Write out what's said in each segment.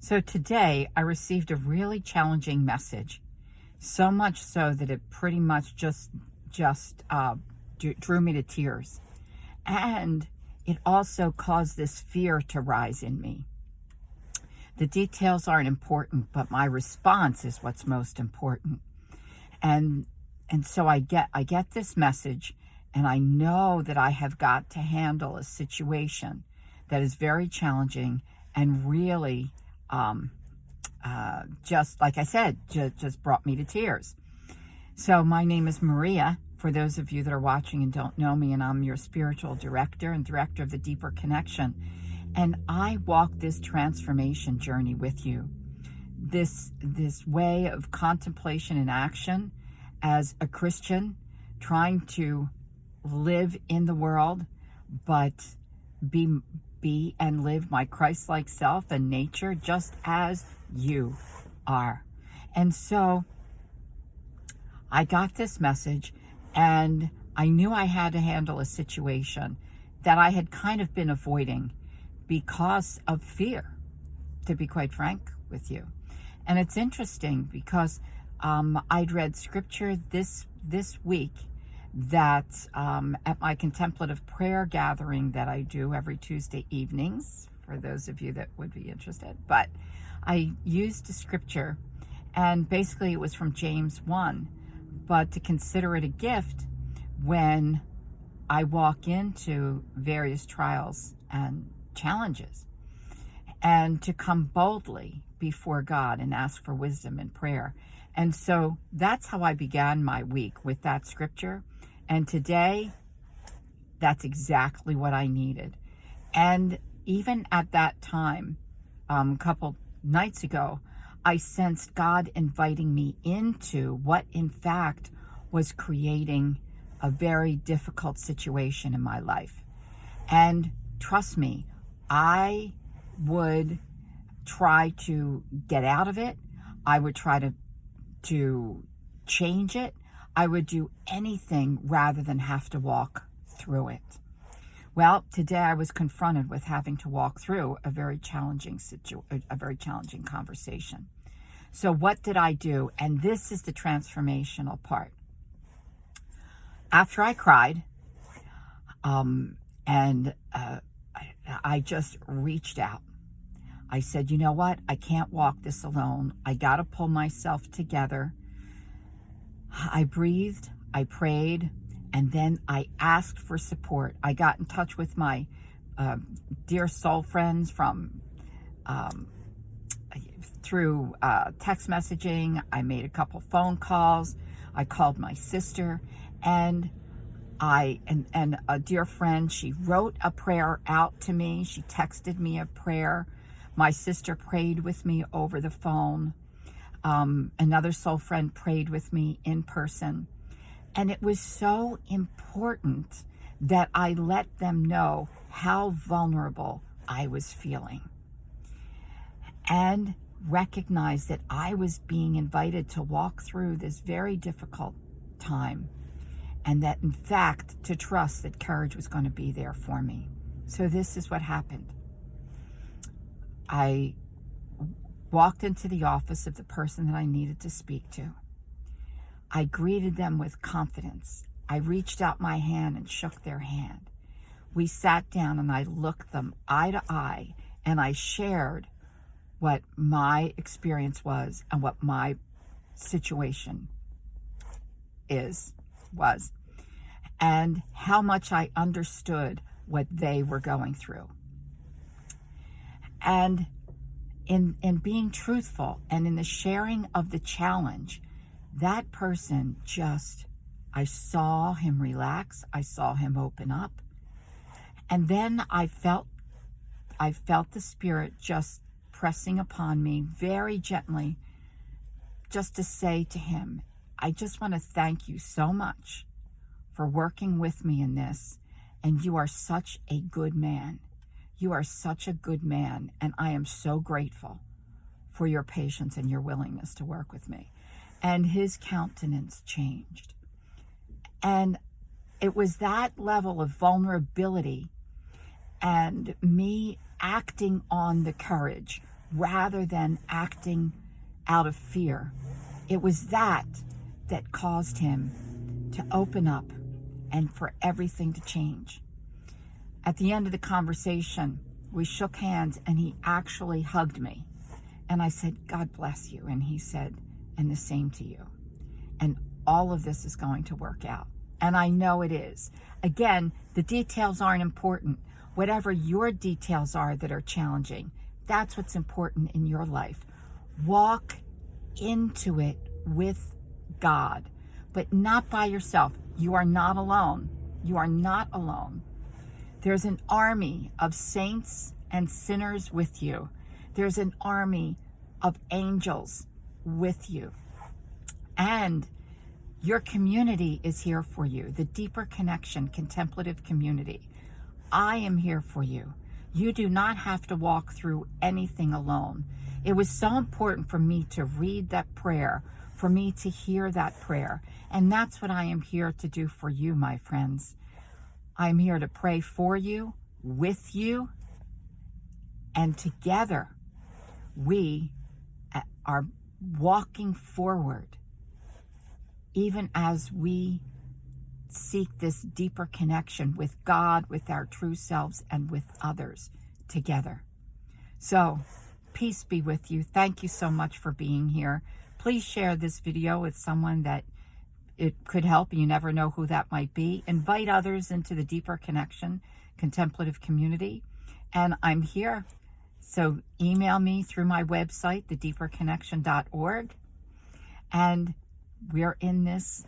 So today I received a really challenging message, so much so that it pretty much drew me to tears. And it also caused this fear to rise in me. The details aren't important, but my response is what's most important. And so I get this message, and I know that I have got to handle a situation that is very challenging and really just like I said, just brought me to tears. So my name is Maria, for those of you that are watching and don't know me, and I'm your spiritual director and director of the Deeper Connection. And I walk this transformation journey with you. This way of contemplation and action as a Christian, trying to live in the world, but be and live my Christ-like self and nature just as you are. And so I got this message, and I knew I had to handle a situation that I had kind of been avoiding because of fear, to be quite frank with you. And it's interesting because I'd read scripture this week that at my contemplative prayer gathering that I do every Tuesday evenings, for those of you that would be interested. But I used a scripture, and basically it was from James 1, but to consider it a gift when I walk into various trials and challenges, and to come boldly before God and ask for wisdom in prayer. And so that's how I began my week, with that scripture. And today, that's exactly what I needed. And even at that time, a couple nights ago, I sensed God inviting me into what in fact was creating a very difficult situation in my life. And trust me, I would try to get out of it. I would try to change it. I would do anything rather than have to walk through it. Well, today I was confronted with having to walk through a very challenging conversation. So what did I do? And this is the transformational part. After I cried, I just reached out. I said, you know what? I can't walk this alone. I got to pull myself together. I breathed, I prayed, and then I asked for support. I got in touch with my dear soul friends through text messaging. I made a couple phone calls. I called my sister, and a dear friend, she wrote a prayer out to me. She texted me a prayer. My sister prayed with me over the phone. Another soul friend prayed with me in person. And it was so important that I let them know how vulnerable I was feeling, and recognize that I was being invited to walk through this very difficult time, and that in fact to trust that courage was going to be there for me. So this is what happened. I walked into the office of the person that I needed to speak to. I greeted them with confidence. I reached out my hand and shook their hand. We sat down, and I looked them eye to eye, and I shared what my experience was and what my situation was, and how much I understood what they were going through. And in being truthful and in the sharing of the challenge, that person I saw him relax. I saw him open up. And then I felt the Spirit just pressing upon me very gently, just to say to him, I just want to thank you so much for working with me in this. And you are such a good man. You are such a good man, and I am so grateful for your patience and your willingness to work with me. And his countenance changed. And it was that level of vulnerability and me acting on the courage rather than acting out of fear. It was that caused him to open up and for everything to change. At the end of the conversation, we shook hands and he actually hugged me. And I said, God bless you. And he said, and the same to you. And all of this is going to work out. And I know it is. Again, the details aren't important. Whatever your details are that are challenging, that's what's important in your life. Walk into it with God, but not by yourself. You are not alone. You are not alone. There's an army of saints and sinners with you. There's an army of angels with you. And your community is here for you. The Deeper Connection Contemplative Community. I am here for you. You do not have to walk through anything alone. It was so important for me to read that prayer, for me to hear that prayer. And that's what I am here to do for you, my friends. I'm here to pray for you, with you, and together we are walking forward, even as we seek this deeper connection with God, with our true selves, and with others together. So, peace be with you. Thank you so much for being here. Please share this video with someone that it could help. You never know who that might be. Invite others into the Deeper Connection Contemplative Community. And I'm here. So email me through my website, thedeeperconnection.org. And we're in this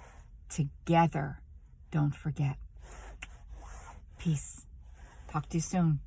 together. Don't forget. Peace. Talk to you soon.